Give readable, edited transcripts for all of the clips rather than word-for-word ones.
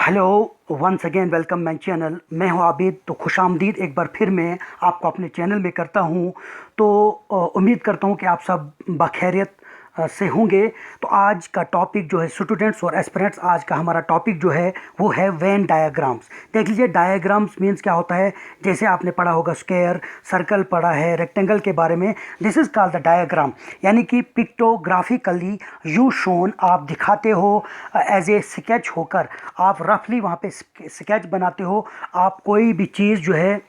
Hello, once again welcome my channel. मैं हूं आबिद। तो खुशामदीद एक बार फिर मैं आपको अपने चैनल में करता हूं। तो उम्मीद करता हूं कि आप सब बखैरियत से होंगे। तो आज का टॉपिक जो है स्टूडेंट्स और एस्पिरेंट्स, आज का हमारा टॉपिक जो है वो है वेन डायग्राम्स। देख लीजिए, डायग्राम्स मीन्स क्या होता है। जैसे आपने पढ़ा होगा स्क्वायर, सर्कल पढ़ा है, रेक्टेंगल के बारे में। This is called the diagram, यानी कि पिक्टोग्राफिकली यू शोन, आप दिखाते हो एज ए स्केच होकर, आप रफली वहाँ पे स्केच बनाते हो। आप कोई भी चीज़ जो है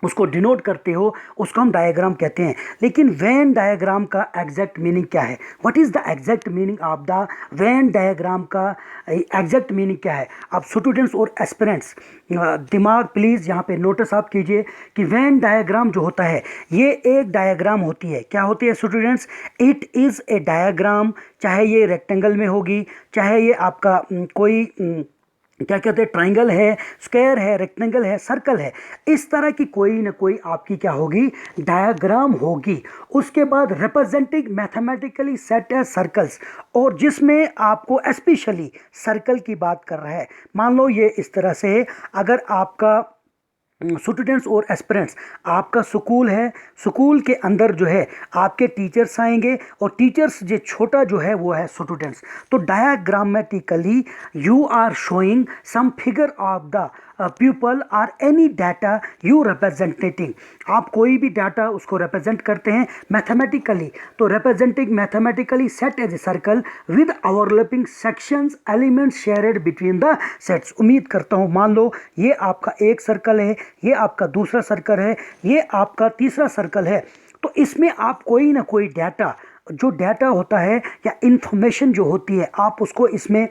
उसको डिनोट करते हो, उसको हम डायग्राम कहते हैं। लेकिन वेन डायग्राम का एग्जैक्ट मीनिंग क्या है? What is the exact meaning of the Venn diagram का एग्जैक्ट मीनिंग क्या है? अब स्टूडेंट्स और एस्पिरेंट्स दिमाग प्लीज़ यहाँ पे नोटिस आप कीजिए कि वेन डायग्राम जो होता है ये एक डायग्राम होती है। क्या होती है students? It is a diagram. चाहे ये रेक्टेंगल में होगी, चाहे ये आपका कोई क्या कहते हैं, ट्राइंगल है, स्क्वायर है, रेक्टेंगल है, सर्कल है, इस तरह की कोई ना कोई आपकी क्या होगी, डायग्राम होगी। उसके बाद representing mathematically set as circles, और जिसमें आपको स्पेशली सर्कल की बात कर रहा है। मान लो ये इस तरह से, अगर आपका स्टूडेंट्स और एस्पिरेंट्स, आपका स्कूल है, स्कूल के अंदर जो है आपके टीचर्स आएंगे, और टीचर्स जो छोटा जो है वो है स्टूडेंट्स। तो diagrammatically you are showing some figure of the people or any data you representing. आप कोई भी डाटा उसको रिप्रेजेंट करते हैं मैथमेटिकली। तो representing mathematically set as a circle with overlapping sections elements shared between the sets. उम्मीद करता हूँ, मान लो ये आपका एक सर्कल है, ये आपका दूसरा सर्कल है, ये आपका तीसरा सर्कल है। तो इसमें आप कोई ना कोई डाटा, जो डाटा होता है या इंफॉर्मेशन जो होती है, आप उसको इसमें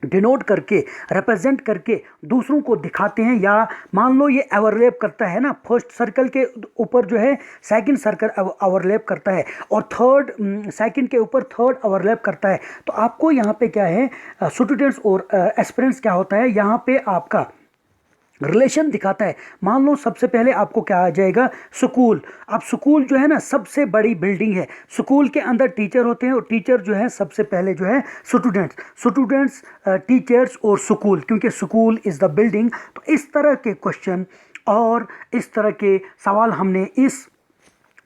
डिनोट करके, रिप्रेजेंट करके दूसरों को दिखाते हैं। या मान लो ये ओवरलैप करता है ना, फर्स्ट सर्कल के ऊपर जो है सेकंड सर्कल ओवरलैप करता है, और थर्ड सेकंड के ऊपर थर्ड ओवरलैप करता है। तो आपको यहाँ पे क्या है, स्टूडेंट्स और एस्पिरेंट्स, क्या होता है यहाँ पे आपका रिलेशन दिखाता है। मान लो सबसे पहले आपको क्या आ जाएगा, स्कूल। अब स्कूल जो है ना सबसे बड़ी बिल्डिंग है, स्कूल के अंदर टीचर होते हैं, और टीचर जो है सबसे पहले जो है स्टूडेंट्स, टीचर्स और स्कूल, क्योंकि स्कूल इज़ द बिल्डिंग। तो इस तरह के क्वेश्चन और इस तरह के सवाल हमने इस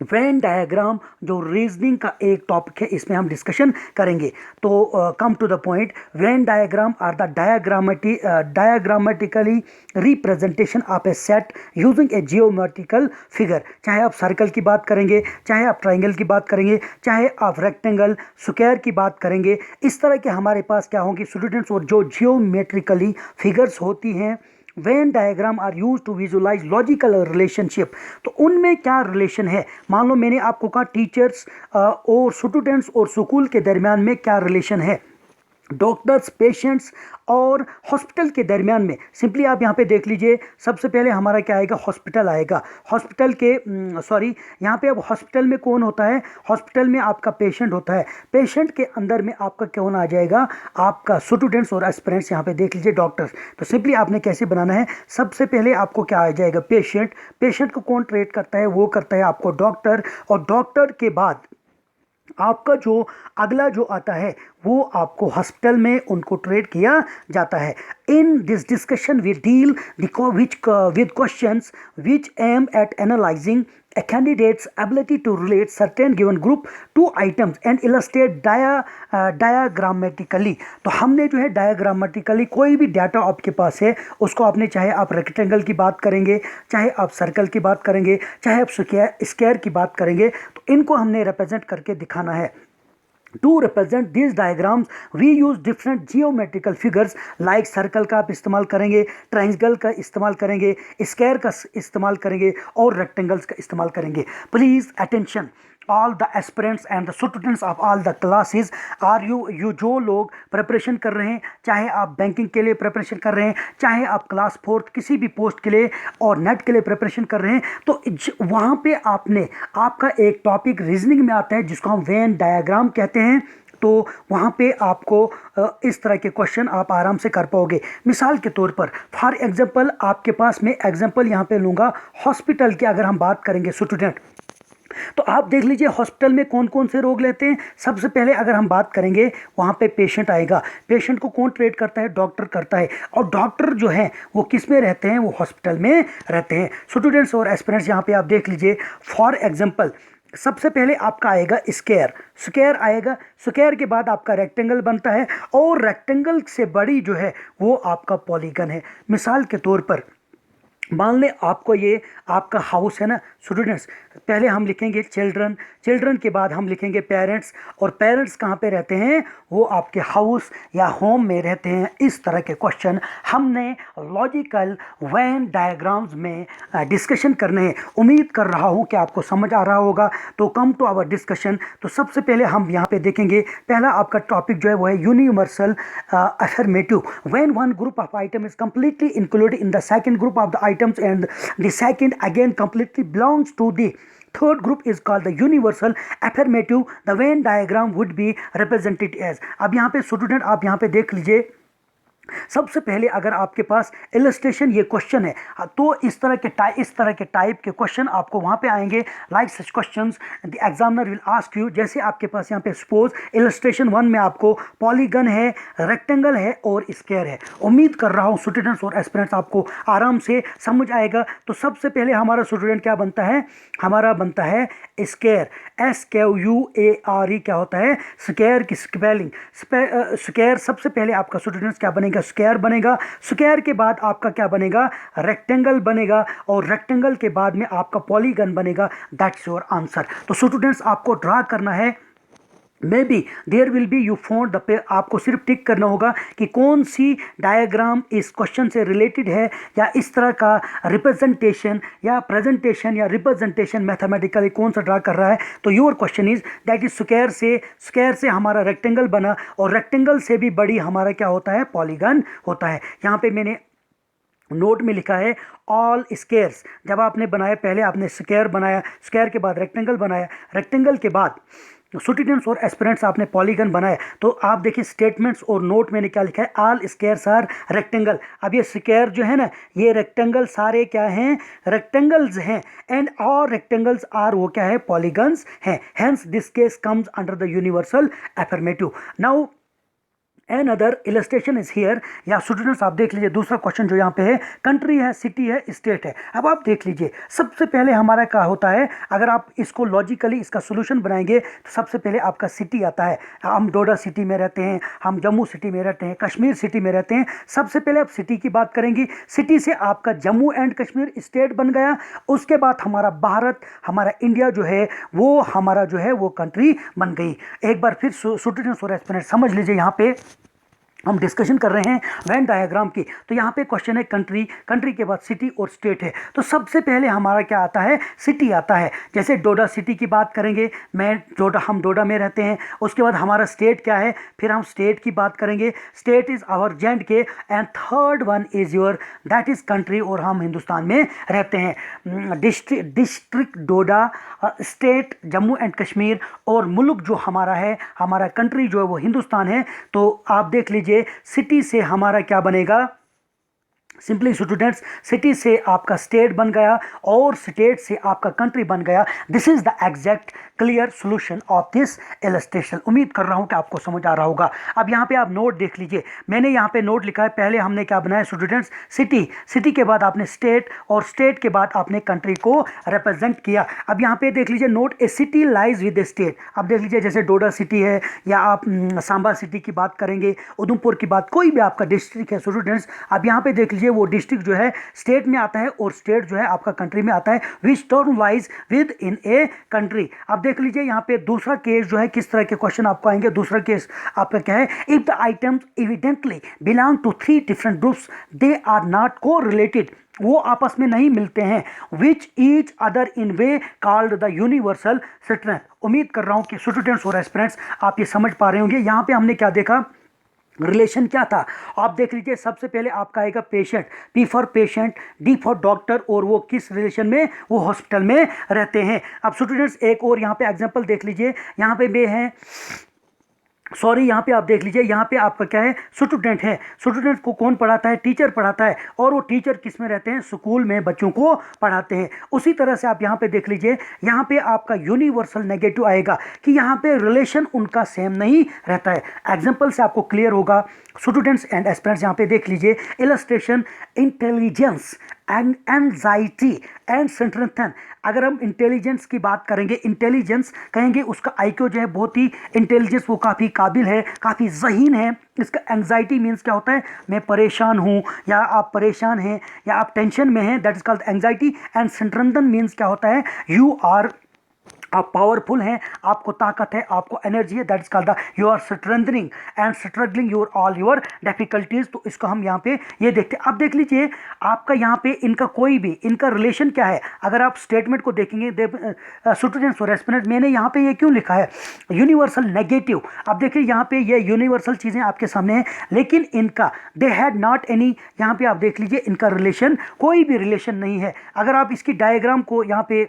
वेन डायग्राम, जो रीजनिंग का एक टॉपिक है, इसमें हम डिस्कशन करेंगे। तो come to the point, Venn diagram are the diagrammatically representation of a set using a geometrical figure. चाहे आप सर्कल की बात करेंगे, चाहे आप ट्राइंगल की बात करेंगे, चाहे आप रेक्टेंगल, स्क्वायर की बात करेंगे, इस तरह के हमारे पास क्या होंगे स्टूडेंट्स, और जो जियोमेट्रिकली फिगर्स होती हैं। Venn diagram are use to visualize logical relationship. तो उनमें क्या रिलेशन है? मान लो मैंने आपको कहा टीचर्स और स्टूडेंट्स और स्कूल के दरमियान में क्या रिलेशन है, डॉक्टर्स, पेशेंट्स और हॉस्पिटल के दरमियान में। सिंपली आप यहाँ पे देख लीजिए, सबसे पहले हमारा क्या आएगा, हॉस्पिटल आएगा। हॉस्पिटल के यहाँ पे अब हॉस्पिटल में कौन होता है? हॉस्पिटल में आपका पेशेंट होता है। पेशेंट के अंदर में आपका कौन आ जाएगा? आपका स्टूडेंट्स और एस्पिरेंट्स। यहाँ पे देख लीजिए डॉक्टर्स। तो सिंपली आपने कैसे बनाना है, सबसे पहले आपको क्या आ जाएगा, पेशेंट। पेशेंट को कौन ट्रीट करता है? वो करता है आपको डॉक्टर। और डॉक्टर के बाद आपका जो अगला जो आता है, वो आपको हॉस्पिटल में उनको ट्रीट किया जाता है। In this discussion we deal with questions which aim at analysing a candidate's ability to relate certain given group to items and illustrate diagrammatically। तो हमने जो है डायग्रामेटिकली, कोई भी डाटा आपके पास है उसको आपने, चाहे आप रेक्टेंगल की बात करेंगे, चाहे आप सर्कल की बात करेंगे, चाहे आप स्क्वायर की बात करेंगे, तो इनको हमने रिप्रेजेंट करके दिखाना है। To represent these diagrams, we use different geometrical figures like circle का आप इस्तेमाल करेंगे, ट्राइंगल का इस्तेमाल करेंगे, स्क्वायर का इस्तेमाल करेंगे, और रेक्टेंगल्स का इस्तेमाल करेंगे। Please attention all the aspirants and the students of all the classes. Are you जो लोग प्रिपरेशन कर रहे हैं, चाहे आप बैंकिंग के लिए प्रिपरेशन कर रहे हैं, चाहे आप क्लास 4 किसी भी पोस्ट के लिए और नेट के लिए प्रिपरेशन कर रहे हैं, तो वहाँ पे आपका एक टॉपिक रीजनिंग में आता है जिसको हम वेन डायग्राम कहते हैं। तो वहाँ पे आपको इस तरह के क्वेश्चन आप आराम से कर पाओगे। मिसाल के तौर पर, फॉर एग्जांपल, आपके पास मैं एग्जांपल यहाँ पे लूँगा हॉस्पिटल की। अगर हम बात करेंगे स्टूडेंट, तो आप देख लीजिए हॉस्पिटल में कौन कौन से रोग लेते हैं। सबसे पहले अगर हम बात करेंगे वहाँ पे पेशेंट आएगा। पेशेंट को कौन ट्रीट करता है? डॉक्टर करता है। और डॉक्टर जो है वो किस में रहते हैं? वो हॉस्पिटल में रहते हैं। स्टूडेंट्स और एस्पिरेंट्स यहाँ पे आप देख लीजिए, फॉर एग्जाम्पल सबसे पहले आपका आएगा स्क्वायर। स्क्वायर आएगा, स्क्वायर के बाद आपका रेक्टेंगल बनता है, और रेक्टेंगल से बड़ी जो है वो आपका पॉलीगन है। मिसाल के तौर पर मान लें आपको ये आपका हाउस है ना स्टूडेंट्स, पहले हम लिखेंगे चिल्ड्रन, चिल्ड्रन के बाद हम लिखेंगे पेरेंट्स, और पेरेंट्स कहाँ पे रहते हैं? वो आपके हाउस या होम में रहते हैं। इस तरह के क्वेश्चन हमने लॉजिकल वेन डायग्राम्स में डिस्कशन करने हैं। उम्मीद कर रहा हूँ कि आपको समझ आ रहा होगा। तो कम टू आवर डिस्कशन। तो सबसे पहले हम यहाँ पे देखेंगे, पहला आपका टॉपिक जो है वो है universal affirmative. When one group of item is completely included in the second group of the items and the second again completely belongs to the third group is called the universal affirmative. The Venn diagram would be represented as। अब यहाँ पे student आप यहाँ पे देख लीजिए, सबसे पहले अगर आपके पास इलस्ट्रेशन ये क्वेश्चन है तो इस तरह के टाइप के क्वेश्चन आपको वहाँ पे आएंगे। Like such questions the examiner will ask you, जैसे आपके पास यहाँ पे सपोज इलस्ट्रेशन 1 में आपको पॉलीगन है, रेक्टेंगल है और स्क्वायर है। उम्मीद कर रहा हूँ स्टूडेंट्स और एस्पिरेंट्स आपको आराम से समझ आएगा। तो सबसे पहले हमारा स्टूडेंट क्या बनता है? हमारा बनता है स्क्वायर। SQUARE क्या होता है? स्क्वायर की स्पेलिंग। स्क्वायर सबसे पहले आपका स्टूडेंट्स क्या बनेगा? स्क्वायर बनेगा। स्क्वायर के बाद आपका क्या बनेगा? रेक्टेंगल बनेगा, और रेक्टेंगल के बाद में आपका पॉलीगन बनेगा। That's your answer. तो स्टूडेंट्स आपको ड्रा करना है, maybe there will be you phone the pay, आपको सिर्फ टिक करना होगा कि कौन सी डायग्राम इस क्वेश्चन से रिलेटेड है, या इस तरह का रिप्रेजेंटेशन या प्रेजेंटेशन या रिप्रेजेंटेशन मैथमेटिकली कौन सा ड्रा कर रहा है। तो your question is that is square से हमारा रेक्टेंगल बना, और रेक्टेंगल से भी बड़ी हमारा क्या होता है? पॉलीगन होता है। यहाँ पे मैंने नोट में लिखा है ऑल स्क्वायर्स। जब आपने बनाया, पहले आपने स्क्वायर बनाया, स्क्वायर के बाद रेक्टेंगल बनाया, रेक्टेंगल के बाद स्टूडेंट्स और एस्पिरेंट्स आपने पॉलीगन बनाया। तो आप देखिए स्टेटमेंट्स और नोट मैंने क्या लिखा है? All squares are rectangle. अब ये स्क्वायर जो है ना, ये रेक्टेंगल सारे क्या हैं? रेक्टेंगल्स हैं। एंड ऑल रेक्टेंगल्स आर वो क्या है? पॉलीगन्स हैं। Hence this case comes under the universal affirmative. Now another illustration is here. या स्टूडेंट्स आप देख लीजिए दूसरा क्वेश्चन जो यहाँ पे है, कंट्री है, सिटी है, स्टेट है। अब आप देख लीजिए सबसे पहले हमारा क्या होता है, अगर आप इसको लॉजिकली इसका सोल्यूशन बनाएंगे तो सबसे पहले आपका सिटी आता है। हम डोडा सिटी में रहते हैं, हम जम्मू सिटी में रहते हैं, कश्मीर सिटी में रहते हैं। सबसे पहले आप सिटी की बात करेंगे, सिटी से आपका जम्मू एंड कश्मीर स्टेट बन गया। उसके बाद हमारा भारत, हमारा इंडिया जो है वो हमारा जो है वो कंट्री बन गई। एक बार फिर स्टूडेंट्स और एस्पिरेंट्स समझ लीजिए, यहाँ पे हम डिस्कशन कर रहे हैं वेन डायग्राम की। तो यहाँ पे क्वेश्चन है कंट्री, कंट्री के बाद सिटी और स्टेट है। तो सबसे पहले हमारा क्या आता है? सिटी आता है। जैसे डोडा सिटी की बात करेंगे, हम डोडा में रहते हैं। उसके बाद हमारा स्टेट क्या है? फिर हम स्टेट की बात करेंगे, state is our J&K, and third one is your that is country, और हम हिंदुस्तान में रहते हैं। District Doda, state Jammu and Kashmir, और मुल्क जो हमारा है, हमारा कंट्री जो है वो हिंदुस्तान है। तो आप देख लीजिए सिटी से हमारा क्या बनेगा? सिंपली स्टूडेंट्स, सिटी से आपका स्टेट बन गया और स्टेट से आपका कंट्री बन गया। This is the exact clear solution of this illustration. उम्मीद कर रहा हूं कि आपको समझ आ रहा होगा। अब यहाँ पे आप नोट देख लीजिए, मैंने यहाँ पे नोट लिखा है, पहले हमने क्या बनाया स्टूडेंट्स? सिटी, सिटी के बाद आपने स्टेट, और स्टेट के बाद आपने कंट्री को रिप्रेजेंट किया। अब यहाँ पे देख लीजिए note, A city lies with A state. अब देख लीजिए जैसे डोडा सिटी है, या आप सांबा सिटी की बात करेंगे, उधमपुर की बात, कोई भी आपका डिस्ट्रिक्ट है स्टूडेंट्स। अब यहाँ पे देख लीजिए वो डिस्ट्रिक्ट जो है स्टेट में आता है, और स्टेट जो है आपका कंट्री में आता है, which term lies with in a country. अब देख लीजिए यहाँ पे दूसरा केस जो है, किस तरह के क्वेश्चन आपको आएंगे। दूसरा केस आपका क्या है? If the items evidently belong to 3 different groups, they are not correlated, वो आपस में नहीं मिलते हैं, which each other in way called the universal strength. उम्मीद कर रहा हूं कि स्टूडेंट्स और एस्पिरेंट्स आप ये समझ पा रहे होंगे। यहाँ पे हमने क्या देखा? रिलेशन क्या था? आप देख लीजिए सबसे पहले आपका आएगा patient, P for patient, D for doctor, और वो किस रिलेशन में? वो हॉस्पिटल में रहते हैं। अब स्टूडेंट्स एक और यहाँ पे एग्जांपल देख लीजिए, यहाँ पे वे हैं सॉरी, यहाँ पे आप देख लीजिए, यहाँ पे आपका क्या है, स्टूडेंट है। स्टूडेंट को कौन पढ़ाता है? टीचर पढ़ाता है। और वो टीचर किस में रहते हैं? स्कूल में बच्चों को पढ़ाते हैं। उसी तरह से आप यहाँ पे देख लीजिए, यहाँ पे आपका यूनिवर्सल नेगेटिव आएगा कि यहाँ पे रिलेशन उनका सेम नहीं रहता है। एग्जाम्पल से आपको क्लियर होगा। स्टूडेंट्स एंड एस्पिरेंट्स, यहाँ पे देख लीजिए illustration, intelligence and anxiety and strengthen. अगर हम इंटेलिजेंस की बात करेंगे, इंटेलिजेंस कहेंगे उसका आईक्यू जो है बहुत ही इंटेलिजेंस, वो काफ़ी काबिल है, काफ़ी ज़हीन है। इसका एंजाइटी मीन्स क्या होता है? मैं परेशान हूँ, या आप परेशान हैं, या आप टेंशन में हैं, that is called anxiety. And strengthen means क्या होता है? आप पावरफुल हैं, आपको ताकत है, आपको एनर्जी है, that is called the you are strengthening and struggling your all your difficulties. तो इसको हम यहाँ पे ये देखते हैं। अब देख लीजिए आपका यहाँ पे इनका कोई भी इनका रिलेशन क्या है। अगर आप स्टेटमेंट को देखेंगे, स्टूडेंट्स और एस्पिरेंट्स, मैंने यहाँ पे ये क्यों लिखा है यूनिवर्सल नेगेटिव। अब देखिए यहाँ पे ये यूनिवर्सल चीज़ें आपके सामने हैं, लेकिन इनका दे हैड नॉट एनी, यहाँ पे आप देख लीजिए इनका रिलेशन, कोई भी रिलेशन नहीं है। अगर आप इसकी डायग्राम को यहाँ पे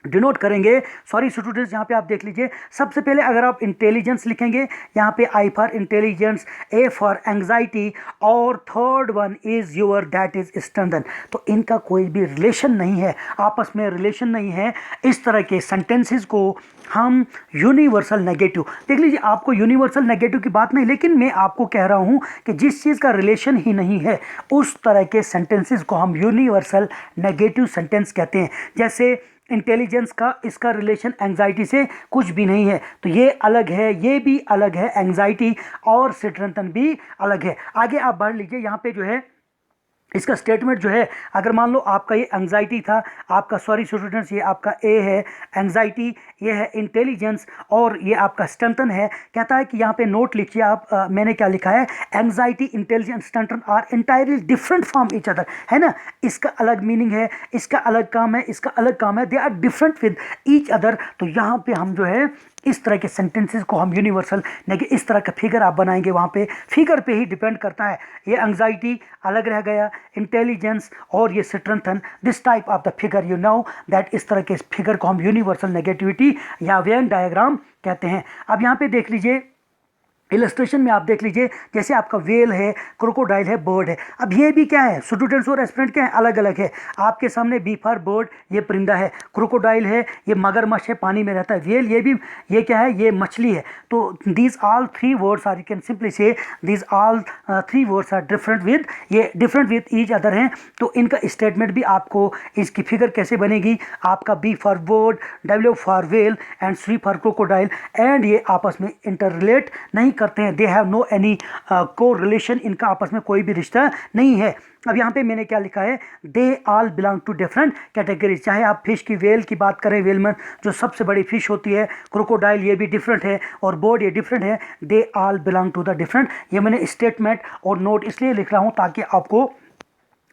डिनोट करेंगे, सॉरी स्टूडेंट्स, यहाँ पे आप देख लीजिए, सबसे पहले अगर आप इंटेलिजेंस लिखेंगे, यहाँ पे I for intelligence, A for anxiety, और third one is your, that is strengthen. तो इनका कोई भी रिलेशन नहीं है, आपस में रिलेशन नहीं है। इस तरह के सेंटेंसेस को हम यूनिवर्सल नेगेटिव, देख लीजिए आपको यूनिवर्सल नेगेटिव की बात नहीं, लेकिन मैं आपको कह रहा हूँ कि जिस चीज़ का रिलेशन ही नहीं है उस तरह के सेंटेंसेस को हम यूनिवर्सल नेगेटिव सेंटेंस कहते हैं। जैसे इंटेलिजेंस का इसका रिलेशन एंजाइटी से कुछ भी नहीं है, तो ये अलग है, ये भी अलग है, एंजाइटी और स्ट्रेंथन भी अलग है। आगे आप बढ़ लीजिए, यहाँ पे जो है इसका स्टेटमेंट जो है, अगर मान लो आपका ये एंजाइटी था, आपका सॉरी स्टूडेंट्स, ये आपका ए है एंजाइटी, ये है इंटेलिजेंस, और ये आपका स्ट्रेंथन है। कहता है कि यहाँ पे नोट लिखिए आप, मैंने क्या लिखा है, anxiety, intelligence, strengthen are entirely different from each other, है ना। इसका अलग मीनिंग है, इसका अलग काम है, इसका अलग काम है, they are different with each other. तो यहाँ पे हम जो है इस तरह के सेंटेंसेस को हम यूनिवर्सल नेगेटिव, इस तरह का फिगर आप बनाएंगे, वहाँ पे फिगर पे ही डिपेंड करता है। ये एंजाइटी अलग रह गया, इंटेलिजेंस और ये strengthen, this type of the figure you know that, इस तरह के फिगर को हम यूनिवर्सल नेगेटिविटी या वेन डायग्राम कहते हैं। अब यहाँ पे देख लीजिए इलस्ट्रेशन में आप देख लीजिए, जैसे आपका वेल है, क्रोकोडाइल है, बर्ड है। अब ये भी क्या है, स्टूडेंट्स और एस्पिरेंट क्या है, अलग अलग है। आपके सामने बी फॉर बर्ड, ये परिंदा है, क्रोकोडाइल है, ये मगरमच्छ है, पानी में रहता है, वेल ये भी, ये क्या है, ये मछली है। तो these all three words are, you can simply say these all three words are different with, ये डिफरेंट विद ईच अदर हैं। तो इनका स्टेटमेंट भी आपको, इसकी फिगर कैसे बनेगी, आपका B for bird, W for whale and C for crocodile, and ये आपस में इंटर रिलेट नहीं करते हैं, they have no any correlation, इनका आपस में कोई भी रिश्ता नहीं है। अब यहाँ पे मैंने क्या लिखा है, they all belong to different categories. चाहे आप फिश की, वेल की बात करें, वेल में जो सबसे बड़ी फिश होती है, क्रोकोडाइल ये भी डिफरेंट है, और बर्ड ये डिफरेंट है, they all belong to the different. ये मैंने स्टेटमेंट और नोट इसलिए लिख रहा हूँ ताकि आपको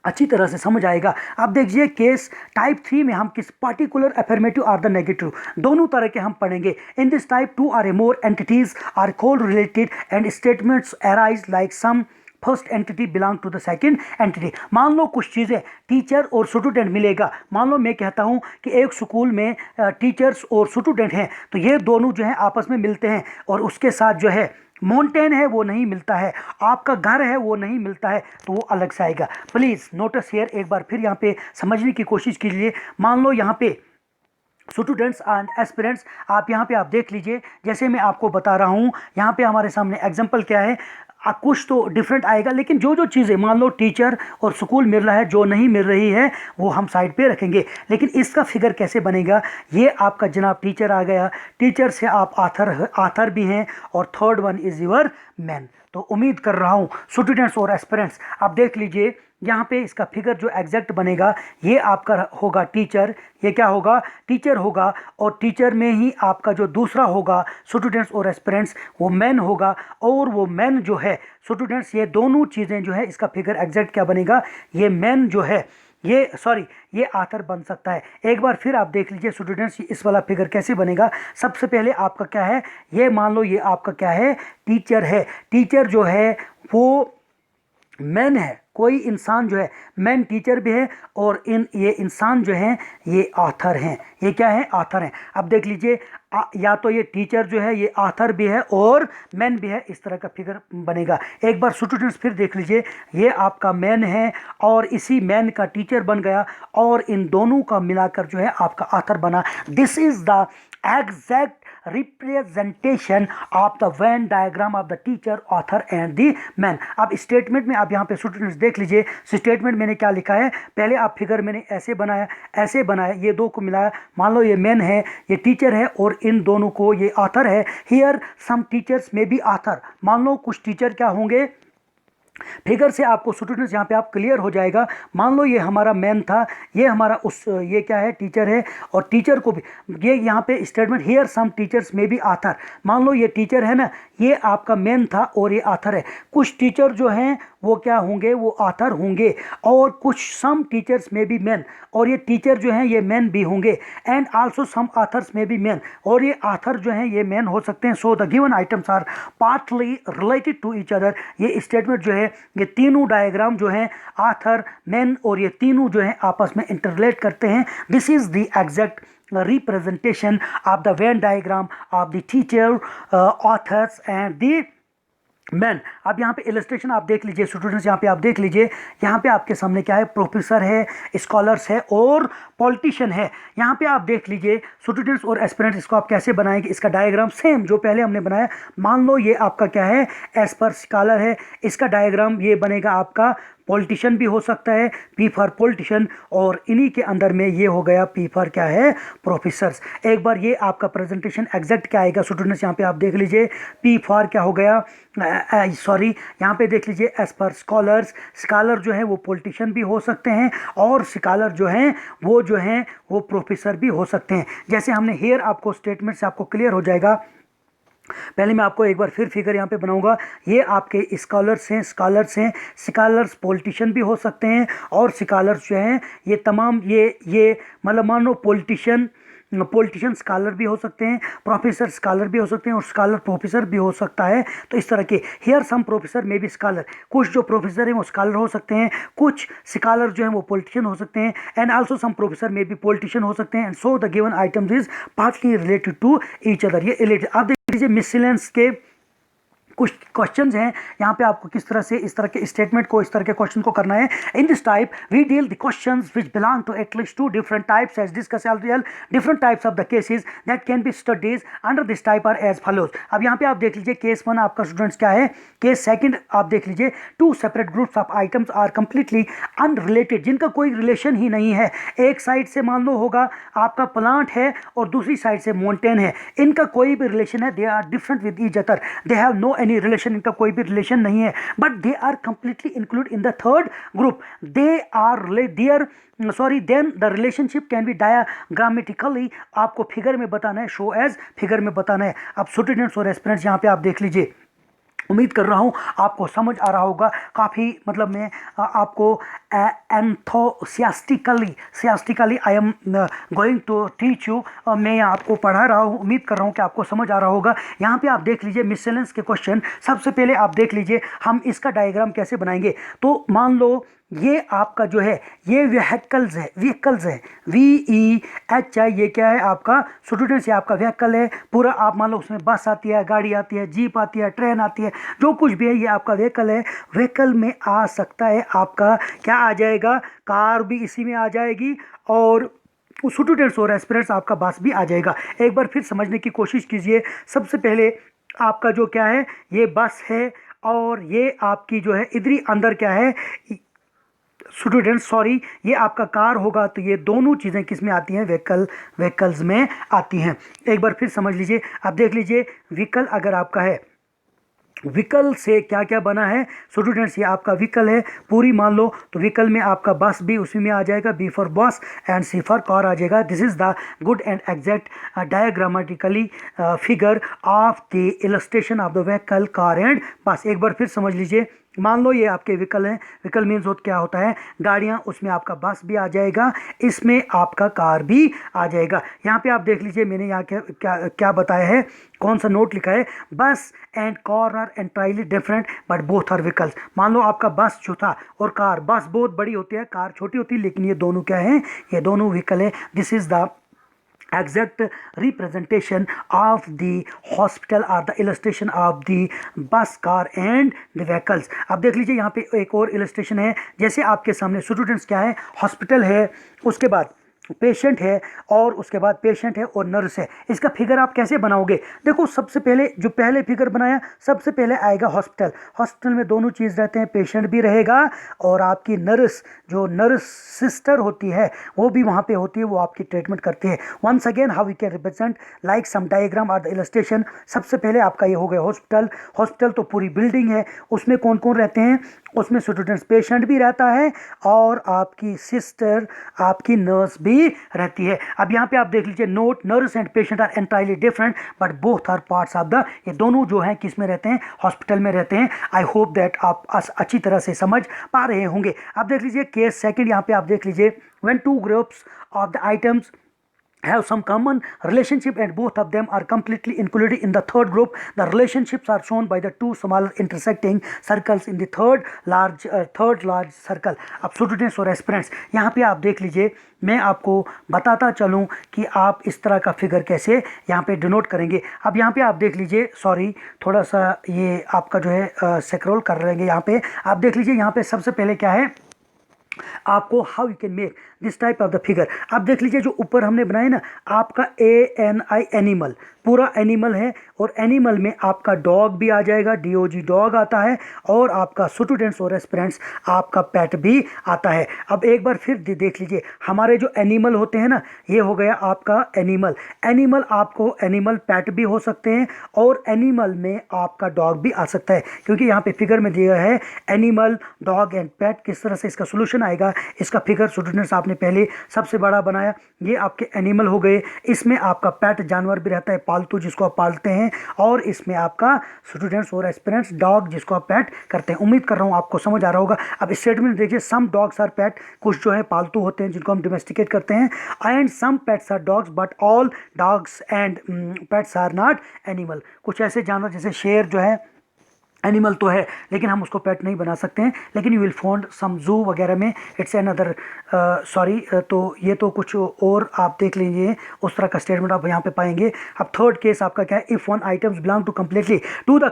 अच्छी तरह से समझ आएगा। अब देखिए केस टाइप 3 में हम किस पर्टिकुलर अफर्मेटिव और द नेगेटिव, दोनों तरह के हम पढ़ेंगे। In this type 2 are a more entities are correlated and statements arise like some first entity belong to the second entity. मान लो कुछ चीज़ें टीचर और स्टूडेंट मिलेगा, मान लो मैं कहता हूँ कि एक स्कूल में टीचर्स और स्टूडेंट हैं, तो ये दोनों जो है आपस में मिलते हैं, और उसके साथ जो है माउंटेन है वो नहीं मिलता है, आपका घर है वो नहीं मिलता है, तो वो अलग से आएगा। प्लीज़ नोटिस हियर, एक बार फिर यहाँ पे समझने की कोशिश कीजिए। मान लो यहाँ पे स्टूडेंट्स एंड एस्पिरेंट्स, आप यहाँ पे आप देख लीजिए, जैसे मैं आपको बता रहा हूँ, यहाँ पे हमारे सामने एग्जाम्पल क्या है, कुछ तो डिफरेंट आएगा, लेकिन जो जो चीज़ें मान लो टीचर और स्कूल मिल रहा है, जो नहीं मिल रही है वो हम साइड पे रखेंगे। लेकिन इसका फिगर कैसे बनेगा, ये आपका जनाब टीचर आ गया, टीचर से आप आथर भी हैं, और third one is your man. तो उम्मीद कर रहा हूँ स्टूडेंट्स और एस्पिरेंट्स, आप देख लीजिए यहाँ पे इसका फिगर जो एग्जैक्ट बनेगा, ये आपका होगा टीचर, ये क्या होगा, टीचर होगा, और टीचर में ही आपका जो दूसरा होगा स्टूडेंट्स और एस्पिरेंट्स, वो मैन होगा, और वो मैन जो है स्टूडेंट्स, ये दोनों चीज़ें जो है, इसका फिगर एग्जैक्ट क्या बनेगा, ये मैन जो है, ये सॉरी ये आथर बन सकता है। एक बार फिर आप देख लीजिए स्टूडेंट्स, इस वाला फिगर कैसे बनेगा। सबसे पहले आपका क्या है, ये मान लो ये आपका क्या है, टीचर है, टीचर जो है वो मैन है, कोई इंसान जो है मैन टीचर भी है, और ये इंसान जो है ये आथर हैं, ये क्या है, आथर हैं। अब देख लीजिए या तो ये टीचर जो है ये ऑथर भी है और मैन भी है, इस तरह का फिगर बनेगा। एक बार स्टूडेंट्स फिर देख लीजिए, ये आपका मैन है और इसी मैन का टीचर बन गया और इन दोनों का मिलाकर जो है आपका ऑथर बना। This is the exact representation of the Venn diagram of the teacher, author and the man. अब स्टेटमेंट में आप यहाँ पे स्टूडेंट्स देख लीजिए, स्टेटमेंट मैंने क्या लिखा है, पहले आप फिगर मैंने ऐसे बनाया, ये दो को मिलाया, मान लो ये मैन है, ये टीचर है और इन दोनों को ये ऑथर है। हियर सम टीचर्स में बी ऑथर, मान लो कुछ टीचर क्या होंगे, फिगर से आपको स्टूडेंट्स यहाँ पे आप क्लियर हो जाएगा। मान लो ये हमारा मैन था, ये हमारा ये क्या है, टीचर है, और टीचर को भी ये यहाँ पे स्टेटमेंट हियर सम टीचर्स में भी ऑथर, मान लो ये टीचर है ना, ये आपका मैन था और ये ऑथर है। कुछ टीचर जो हैं वो क्या होंगे, वो ऑथर होंगे, और कुछ सम टीचर्स में भी मैन, और ये टीचर जो हैं ये मैन भी होंगे, एंड आल्सो सम ऑथर्स में भी मैन, और ये ऑथर जो हैं ये मैन हो सकते हैं। So the given items are partly related to each other. ये स्टेटमेंट जो है, ये तीनों डायग्राम जो हैं ऑथर, मैन और ये तीनों जो हैं आपस में इंटरलेट करते हैं। This is the exact representation of the Venn diagram of the teacher, authors and the man. अब यहाँ पे इलस्ट्रेशन आप देख लीजिए स्टूडेंट्स, यहाँ पे आप देख लीजिए, यहाँ पे आपके सामने क्या है, प्रोफेसर है, स्कॉलर्स है और पॉलिटिशियन है। यहाँ पे आप देख लीजिए स्टूडेंट्स और एस्पिरेंट्स, इसको आप कैसे बनाएंगे, इसका डायग्राम सेम जो पहले हमने बनाया। मान लो ये आपका क्या है, एज पर स्कॉलर है, इसका डायग्राम ये बनेगा आपका पॉलिटिशियन भी हो सकता है, पी फॉर पॉलिटिशियन, और इन्हीं के अंदर में ये हो गया पी फॉर क्या है, प्रोफेसर्स। एक बार ये आपका प्रेजेंटेशन एग्जैक्ट क्या आएगा स्टूडेंट्स, यहाँ पे आप देख लीजिए, पी फॉर क्या हो गया, सॉरी यहाँ पे देख लीजिए एज पर स्कॉलर्स, स्कॉलर जो है वो पॉलिटिशियन भी हो सकते हैं और स्कॉलर जो हैं वो प्रोफेसर भी हो सकते हैं। जैसे हमने हेयर आपको स्टेटमेंट से आपको क्लियर हो जाएगा। पहले मैं आपको एक बार फिर फिगर यहाँ पे बनाऊंगा। ये आपके स्कॉलर्स पॉलिटिशियन भी हो सकते हैं, और स्कॉलर्स जो हैं ये तमाम ये मतलब मान लो पॉलिटिशियन स्कॉलर भी हो सकते हैं, प्रोफेसर स्कॉलर भी हो सकते हैं, और स्कॉलर प्रोफेसर भी हो सकता है। तो इस तरह के हियर सम प्रोफेसर में भी स्कॉलर, कुछ जो प्रोफेसर हैं वो स्कॉलर हो सकते हैं, कुछ स्कॉलर जो हैं वो पॉलिटिशियन हो सकते हैं, एंड आल्सो सम प्रोफेसर में भी पॉलिटिशियन हो सकते हैं। And so the given items is partly related to each other. ये रिलेटेड, आप देख लीजिए मिसलेनियस के कुछ क्वेश्चंस हैं यहाँ पे, आपको किस तरह से इस तरह के स्टेटमेंट को, इस तरह के क्वेश्चन को करना है। In this type we deal the questions which belong to at least two different types as discuss एल्डियल। Different types of the cases that can be studies under this type are as follows. अब यहाँ पे आप देख लीजिए case 1 आपका students क्या है, केस सेकंड आप देख लीजिए, two separate groups of items are completely unrelated, जिनका कोई रिलेशन ही नहीं है। एक साइड से मान लो होगा आपका प्लांट है और दूसरी साइड से माउंटेन है, इनका कोई भी रिलेशन है, they are different with each other, they have no any relation, इनका कोई भी रिलेशन नहीं है, but they are completely include in the third group, then the relationship can be diagrammatically, आपको फिगर में बताना है, शो एज फिगर में बताना है। अब स्टूडेंट्स और एस्पिरेंट्स यहाँ पे आप देख लीजिए, उम्मीद कर रहा हूँ आपको समझ आ रहा होगा काफ़ी, मतलब मैं आपको enthusiastically I am going to teach you, मैं आपको पढ़ा रहा हूँ, उम्मीद कर रहा हूँ कि आपको समझ आ रहा होगा। यहाँ पे आप देख लीजिए मिसलेनियस के क्वेश्चन, सबसे पहले आप देख लीजिए हम इसका डायग्राम कैसे बनाएंगे। तो मान लो ये आपका जो है ये व्हीकल्स है VEHI, ये क्या है आपका स्टूडेंट्स, ये आपका व्हीकल है पूरा। आप मान लो उसमें बस आती है, गाड़ी आती है, जीप आती है, ट्रेन आती है, जो कुछ भी है ये आपका व्हीकल है। व्हीकल में आ सकता है आपका क्या आ जाएगा, कार भी इसी में आ जाएगी, और स्टूडेंट्स और एस्पिरेंट्स आपका बस भी आ जाएगा। एक बार फिर समझने की कोशिश कीजिए। सबसे पहले आपका जो क्या है ये बस है, और ये आपकी जो है इधरी अंदर क्या है स्टूडेंट्स, सॉरी ये आपका कार होगा। तो ये दोनों चीज़ें किस में आती हैं, व्हीकल्स में आती हैं। एक बार फिर समझ लीजिए, अब देख लीजिए व्हीकल अगर आपका है, व्हीकल से क्या क्या बना है स्टूडेंट्स, ये आपका व्हीकल है पूरी मान लो, तो व्हीकल में आपका बस भी उसी में आ जाएगा, बी फॉर बस एंड सी फॉर कार आ जाएगा। This is the good and exact diagrammatically figure of the illustration of the vehicle, car and बस। एक बार फिर समझ लीजिए, मान लो ये आपके व्हीकल हैं, व्हीकल मीन्स क्या होता है गाड़ियाँ, उसमें आपका बस भी आ जाएगा, इसमें आपका कार भी आ जाएगा। यहाँ पे आप देख लीजिए मैंने यहाँ क्या बताया है, कौन सा नोट लिखा है, bus and car are entirely different but both are vehicles. मान लो आपका बस जो था और कार, बस बहुत बड़ी होती है, कार छोटी होती है, लेकिन ये दोनों क्या है, ये दोनों व्हीकल है। This is the exact representation of the hospital or the illustration of the bus car and the vehicles। अब देख लीजिए यहाँ पे एक और illustration है, जैसे आपके सामने स्टूडेंट्स क्या है, हॉस्पिटल है, उसके बाद पेशेंट है, और उसके बाद पेशेंट है और नर्स है। इसका फिगर आप कैसे बनाओगे? देखो, सबसे पहले जो पहले फिगर बनाया, सबसे पहले आएगा हॉस्पिटल। हॉस्पिटल में दोनों चीज़ रहते हैं, पेशेंट भी रहेगा और आपकी नर्स, जो नर्स सिस्टर होती है वो भी वहाँ पे होती है, वो आपकी ट्रीटमेंट करती है। Once again how we can represent like some diagram और द इलस्ट्रेशन। सबसे पहले आपका ये हो गया हॉस्पिटल। हॉस्पिटल तो पूरी बिल्डिंग है, उसमें कौन कौन रहते हैं? उसमें स्टूडेंट्स, पेशेंट भी रहता है और आपकी सिस्टर, आपकी नर्स भी रहती है। अब यहाँ पे आप देख लीजिए, note, nurse and patient are entirely different but both are parts of the, ये दोनों जो हैं किस में रहते हैं? हॉस्पिटल में रहते हैं। आई होप दैट आप अच्छी तरह से समझ पा रहे होंगे। अब देख लीजिए केस सेकंड, यहाँ पे आप देख लीजिए, when two groups of the items have some common relationship and both of them are completely included in the third group, the relationships are shown by the two smaller intersecting circles in the third large circle। अब students और aspirants, यहाँ पे आप देख लीजिए, मैं आपको बताता चलूँ कि आप इस तरह का फिगर कैसे यहाँ पे डिनोट करेंगे। अब यहाँ पे आप देख लीजिए, सॉरी थोड़ा सा ये आपका जो है स्क्रॉल कर लेंगे। यहाँ पे आप देख लीजिए, यहाँ पे सबसे पहले क्या है आपको, how you can make this type of the figure. आप देख लीजिए, जो ऊपर हमने बनाया ना, आपका ANI एनिमल, पूरा एनिमल है, और एनिमल में आपका डॉग भी आ जाएगा, DOG डॉग आता है, और आपका स्टूडेंट्स और एस्पिरेंट्स आपका पेट भी आता है। अब एक बार फिर देख लीजिए, हमारे जो एनिमल होते हैं ना, ये हो गया आपका एनिमल। एनिमल आपको एनिमल पेट भी हो सकते हैं और एनिमल में आपका डॉग भी आ सकता है, क्योंकि यहाँ पे फिगर में दिया है एनिमल, डॉग एंड पेट। किस तरह से इसका सोल्यूशन आएगा, इसका फिगर स्टूडेंट्स आपने पहले सबसे बड़ा बनाया, ये आपके एनिमल हो गए। इसमें आपका पेट जानवर भी रहता है, पालतू, जिसको आप पालते हैं, और इसमें आपका स्टूडेंट्स और एस्पिरेंट्स डॉग, जिसको आप पेट करते हैं। उम्मीद कर रहा हूँ आपको समझ आ रहा होगा। अब स्टेटमेंट देखिए, सम डॉग्स आर पेट, कुछ जो है पालतू होते हैं जिनको हम डोमेस्टिकेट करते हैं, and some pets are dogs but all dogs and pets are not animal. कुछ ऐसे जानवर जैसे शेर जो है एनिमल तो है, लेकिन हम उसको पेट नहीं बना सकते हैं, लेकिन यू विल फाउंड सम जू वगैरह में इट्स अनदर सॉरी। तो ये तो कुछ और आप देख लीजिए, उस तरह का स्टेटमेंट आप यहाँ पे पाएंगे। अब थर्ड केस आपका क्या है, if one items belong to completely to the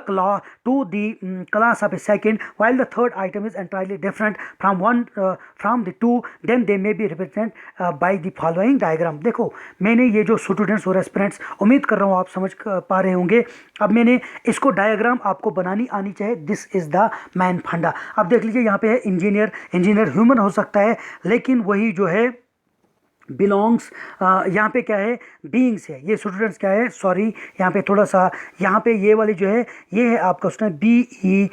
class of a second while the third item is entirely different from the two, then they may be represent by the following diagram. देखो, मैंने ये जो students और aspirants, उम्मीद कर रहा हूँ आप समझ पा रहे होंगे। अब मैंने इसको डायग्राम आपको बनानी आनी चाहिए, दिस इज द मैन फंडा। अब देख लीजिए, यहाँ पे है इंजीनियर। इंजीनियर ह्यूमन हो सकता है, लेकिन वही जो है बिलोंग्स, यहाँ पे क्या है, बीइंग्स है। ये स्टूडेंट्स क्या है, सॉरी यहाँ पे थोड़ा सा, यहाँ पे ये वाली जो है, ये है आपका स्टूडेंट BE,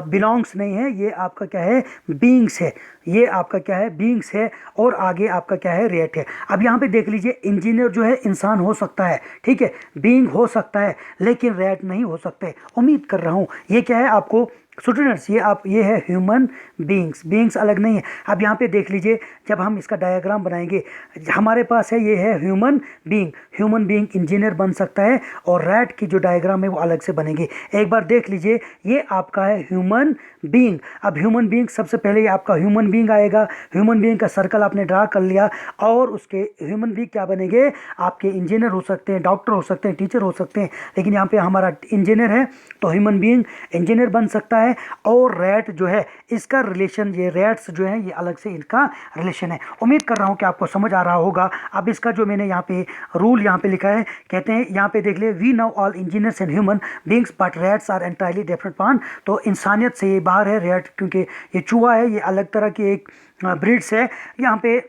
बिलोंग्स नहीं है, ये आपका क्या है, बीइंग्स है। ये आपका क्या है, बीइंग्स है, और आगे आपका क्या है, रेट है। अब यहाँ पे देख लीजिए, इंजीनियर जो है इंसान हो सकता है, ठीक है, बीइंग हो सकता है, लेकिन रेट नहीं हो सकते। उम्मीद कर रहा हूँ ये क्या है आपको स्टूडेंट्स, ये है ह्यूमन बीइंग्स। बीइंग्स अलग नहीं है। अब यहाँ पे देख लीजिए, जब हम इसका डायग्राम बनाएंगे, हमारे पास है, ये है human being. Human being engineer बन सकता है, और रैट की जो डायग्राम है वो अलग से बनेगी। एक बार देख लीजिए, ये आपका है ह्यूमन बीइंग। अब ह्यूमन बीइंग, सबसे पहले ये आपका ह्यूमन बीइंग आएगा। ह्यूमन बीइंग का सर्कल आपने ड्रा कर लिया, और उसके ह्यूमन बीइंग क्या बनेंगे, आपके इंजीनियर हो सकते हैं, डॉक्टर हो सकते हैं, टीचर हो सकते हैं, लेकिन यहाँ पे हमारा इंजीनियर है, तो ह्यूमन बीइंग इंजीनियर बन सकता है। और रैट जो है, इसका रिलेशन, ये रैट्स जो है, ये अलग से इनका रिलेशन है। उम्मीद कर रहा हूँ कि आपको समझ आ रहा होगा। अब इसका जो मैंने यहाँ पे रूल यहाँ पे लिखा है, कहते हैं यहाँ पे देख ले, we now all engineers and human beings but rats are entirely different पान। तो इंसानियत से ये बाहर है रैट, क्योंकि ये चूहा है, ये अलग तरह की एक ब्रीड्स है। यहाँ पे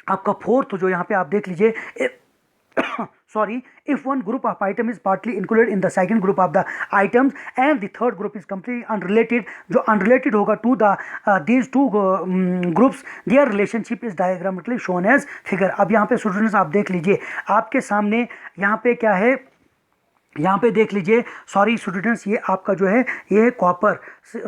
आपका फोर्थ जो यहाँ पे आप देख लीजिए, sorry, if one group of item is partly included in the second group of the items and the third group is completely unrelated, जो unrelated होगा to the these two groups, their relationship is diagrammatically shown as figure। अब यहाँ पे students आप देख लीजिए, आपके सामने यहाँ पे क्या है, यहाँ पे देख लीजिए, सॉरी स्टूडेंट्स, ये आपका जो है, ये है कॉपर।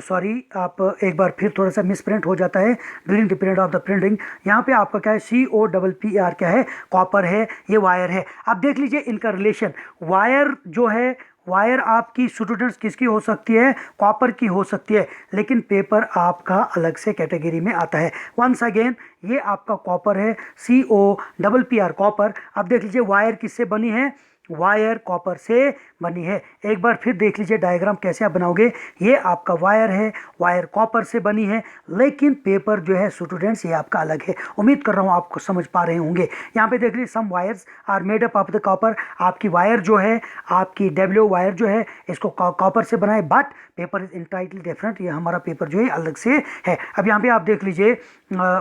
सॉरी, आप एक बार फिर थोड़ा सा मिसप्रिंट हो जाता है during the period of the printing. यहाँ पे आपका क्या है, COPPR क्या है, कॉपर है, ये वायर है। अब देख लीजिए इनका रिलेशन, वायर जो है वायर आपकी स्टूडेंट्स किसकी हो सकती है, कॉपर की हो सकती है, लेकिन पेपर आपका अलग से कैटेगरी में आता है। वंस अगेन ये आपका कॉपर है, COPPR कॉपर। अब देख लीजिए वायर किससे बनी है, वायर कॉपर से बनी है। एक बार फिर देख लीजिए डायग्राम कैसे आप बनाओगे। ये आपका वायर है, वायर कॉपर से बनी है, लेकिन पेपर जो है स्टूडेंट्स ये आपका अलग है। उम्मीद कर रहा हूँ आपको समझ पा रहे होंगे। यहाँ पे देख लीजिए some wires are made up of the copper. आपकी वायर जो है, आपकी डब्ल्यू वायर जो है, इसको कॉपर से बनाए, बट पेपर इज इंटाइटली डिफरेंट। ये हमारा पेपर जो है अलग से है। अब यहाँ पे आप देख लीजिए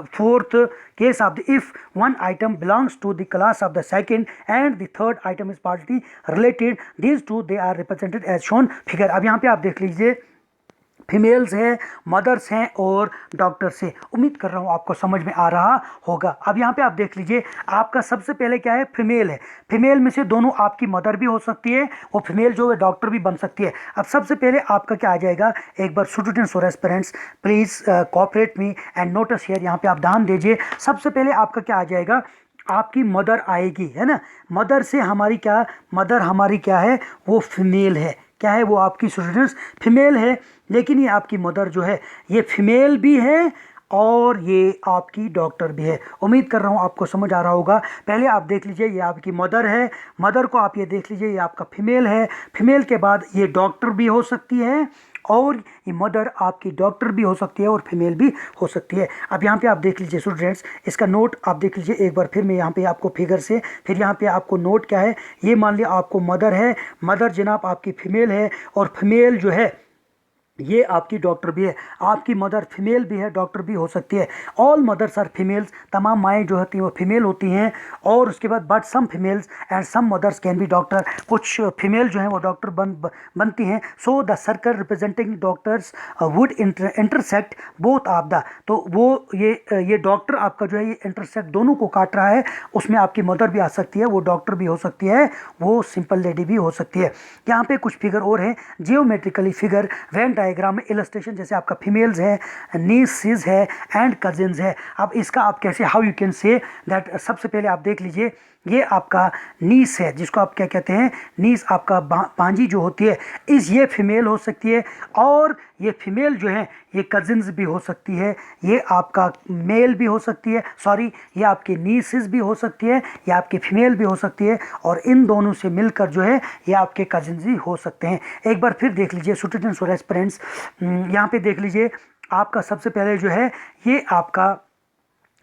fourth case of the if one item belongs to the class of the second and the third item is partly related, these two they are represented as shown figure. अब यहाँ पे आप देख लीजिए फीमेल्स हैं, मदर्स हैं और doctors हैं। उम्मीद कर रहा हूँ आपको समझ में आ रहा होगा। अब यहाँ पे आप देख लीजिए आपका सबसे पहले क्या है, फीमेल है। फीमेल में से दोनों आपकी मदर भी हो सकती है, वो फीमेल जो है डॉक्टर भी बन सकती है। अब सबसे पहले आपका क्या आ जाएगा, एक बार स्टूडेंट्स और aspirants please cooperate me and notice here. यहाँ पे आप ध्यान दीजिए। सबसे पहले आपका क्या आ जाएगा, आपकी मदर आएगी, है ना। मदर से हमारी क्या, मदर हमारी क्या है, वो फीमेल है। क्या है वो, आपकी स्टूडेंट्स फीमेल है, लेकिन ये आपकी मदर जो है ये फीमेल भी है और ये आपकी डॉक्टर भी है। उम्मीद कर रहा हूँ आपको समझ आ रहा होगा। पहले आप देख लीजिए ये आपकी मदर है, मदर को आप ये देख लीजिए ये आपका फीमेल है। फीमेल के बाद ये डॉक्टर भी हो सकती है और ये मदर आपकी डॉक्टर भी हो सकती है और फीमेल भी हो सकती है। अब यहाँ पे आप देख लीजिए स्टूडेंट्स, इसका नोट आप देख लीजिए एक बार फिर। मैं यहाँ पे आपको फिगर से फिर यहाँ पे आपको नोट क्या है, ये मान लिया आपको मदर है, मदर जनाब आपकी फीमेल है और फीमेल जो है ये आपकी डॉक्टर भी है। आपकी मदर फीमेल भी है, डॉक्टर भी हो सकती है। ऑल मदर्स आर फीमेल्स, तमाम माएँ जो होती हैं वो फीमेल होती हैं। और उसके बाद but some females and some mothers can be doctor, कुछ फीमेल जो हैं वो डॉक्टर बनती हैं। So the circle representing doctors would intersect both of the, तो वो ये डॉक्टर आपका जो है ये इंटरसेक्ट दोनों को काट रहा है। उसमें आपकी मदर भी आ सकती है, वो डॉक्टर भी हो सकती है, वो सिंपल लेडी भी हो सकती है। यहाँ पे कुछ फिगर और हैं, जियोमेट्रिकली फिगर वेन डायग्राम में इलस्ट्रेशन, जैसे आपका फीमेल्स है, नीसेस है एंड कजिन्स है। अब इसका आप कैसे, how you can say that, सबसे पहले आप देख लीजिए ये आपका नीस है, जिसको आप क्या कहते हैं, नीस आपका भांजी जो होती है, ये फीमेल हो सकती है और ये फीमेल जो है ये कजिन्स भी हो सकती है, ये आपका मेल भी हो सकती है, सॉरी ये आपकी नीसेस भी हो सकती है, ये आपकी फीमेल भी हो सकती है और इन दोनों से मिलकर जो है ये आपके कजिन्स भी हो सकते हैं। एक बार फिर देख लीजिए स्टूडेंट्स और एस्पिरेंट्स, यहाँ पे देख लीजिए आपका सबसे पहले जो है ये आपका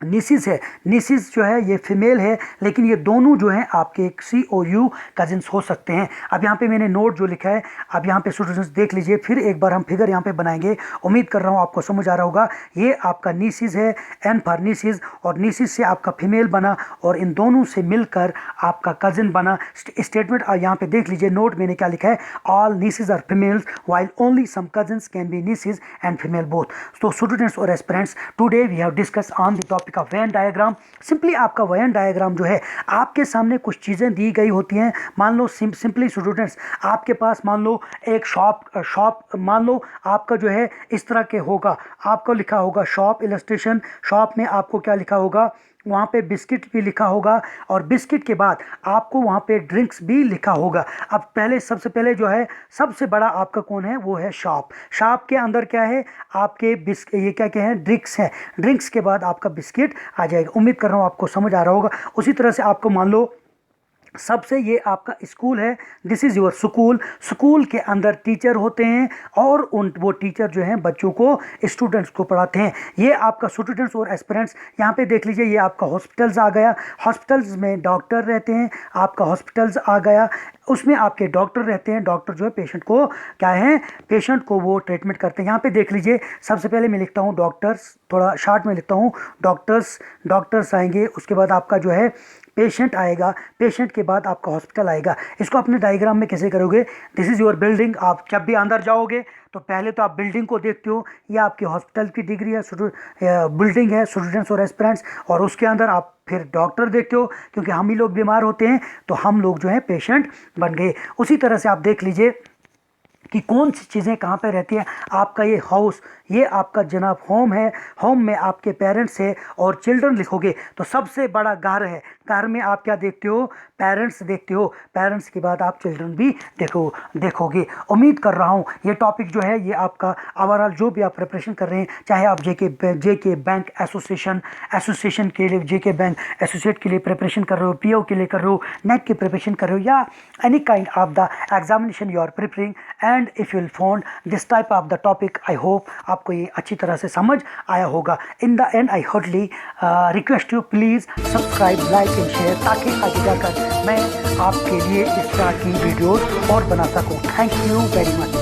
निसिस है। निसिस जो है ये फीमेल है, लेकिन ये दोनों जो हैं आपके COU कजिन्स हो सकते हैं। अब यहाँ पे मैंने नोट जो लिखा है, अब यहाँ पे स्टूडेंट्स देख लीजिए, फिर एक बार हम फिगर यहाँ पे बनाएंगे। उम्मीद कर रहा हूँ आपको समझ आ रहा होगा। ये आपका निसिस है, N फॉर निसिस, और निसिस से आपका फीमेल बना और इन दोनों से मिलकर आपका कजिन बना। स्टेटमेंट यहाँ पे देख लीजिए, नोट मैंने क्या लिखा है, all nieces are females while only some cousins can be nieces and female both. तो स्टूडेंट्स और aspirants, today we have discuss on the topic का वेन डायग्राम। सिंपली आपका वेन डायग्राम जो है, आपके सामने कुछ चीज़ें दी गई होती हैं। मान लो सिंपली स्टूडेंट्स, आपके पास मान लो एक शॉप मान लो आपका जो है इस तरह के होगा, आपको लिखा होगा शॉप इलस्ट्रेशन। शॉप में आपको क्या लिखा होगा, वहाँ पे बिस्किट भी लिखा होगा और बिस्किट के बाद आपको वहाँ पे ड्रिंक्स भी लिखा होगा। अब पहले सबसे पहले जो है सबसे बड़ा आपका कौन है, वो है शॉप। शॉप के अंदर क्या है, आपके ये क्या हैं, ड्रिंक्स हैं। ड्रिंक्स के बाद आपका बिस्किट आ जाएगा। उम्मीद कर रहा हूँ आपको समझ आ रहा होगा। उसी तरह से आपको मान लो सबसे ये आपका स्कूल है, this is your school. School के अंदर टीचर होते हैं और वो टीचर जो हैं बच्चों को, स्टूडेंट्स को पढ़ाते हैं। ये आपका स्टूडेंट्स और एस्पिरेंट्स, यहाँ पे देख लीजिए ये आपका हॉस्पिटल्स आ गया। हॉस्पिटल्स में डॉक्टर रहते हैं, आपका हॉस्पिटल्स आ गया, उसमें आपके डॉक्टर रहते हैं। डॉक्टर जो है पेशेंट को क्या है, पेशेंट को वो ट्रीटमेंट करते हैं। यहाँ पे देख लीजिए सबसे पहले मैं लिखता हूँ डॉक्टर्स, थोड़ा शार्ट में लिखता हूँ डॉक्टर्स आएंगे, उसके बाद आपका जो है पेशेंट आएगा, पेशेंट के बाद आपका हॉस्पिटल आएगा। इसको अपने डायग्राम में कैसे करोगे, दिस इज़ योर बिल्डिंग। आप जब भी अंदर जाओगे तो पहले तो आप बिल्डिंग को देखते हो, ये आपकी हॉस्पिटल की डिग्री है, बिल्डिंग है स्टूडेंट्स और एस्पिरेंट्स। और उसके अंदर आप फिर डॉक्टर देखते हो, क्योंकि हम ही लोग बीमार होते हैं तो हम लोग जो है पेशेंट बन गए। उसी तरह से आप देख लीजिए कि कौन सी चीज़ें कहाँ पे रहती हैं। आपका ये हाउस, ये आपका जनाब होम है। होम में आपके पेरेंट्स है और चिल्ड्रन लिखोगे तो सबसे बड़ा घर है। घर में आप क्या देखते हो? पेरेंट्स देखते हो। पेरेंट्स के बाद आप चिल्ड्रन भी देखोगे। उम्मीद कर रहा हूँ ये टॉपिक जो है ये आपका ओवरऑल जो भी आप प्रिपरेशन कर रहे हैं, चाहे आप जेके बैंक एसोसिएशन के लिए, जेके बैंक एसोसिएट के लिए प्रिपरेशन कर रहे हो, पीओ के लिए कर रहे हो, नेट की प्रिपरेशन कर रहे हो, या any kind of the examination you are preparing, and if you will found this type of the topic, I hope आपको ये अच्छी तरह से समझ आया होगा। In the end I hardly request you please subscribe, like and share, ताकि आगे जाकर मैं आपके लिए इस तरह की वीडियोस और बना सकूं। Thank you very much.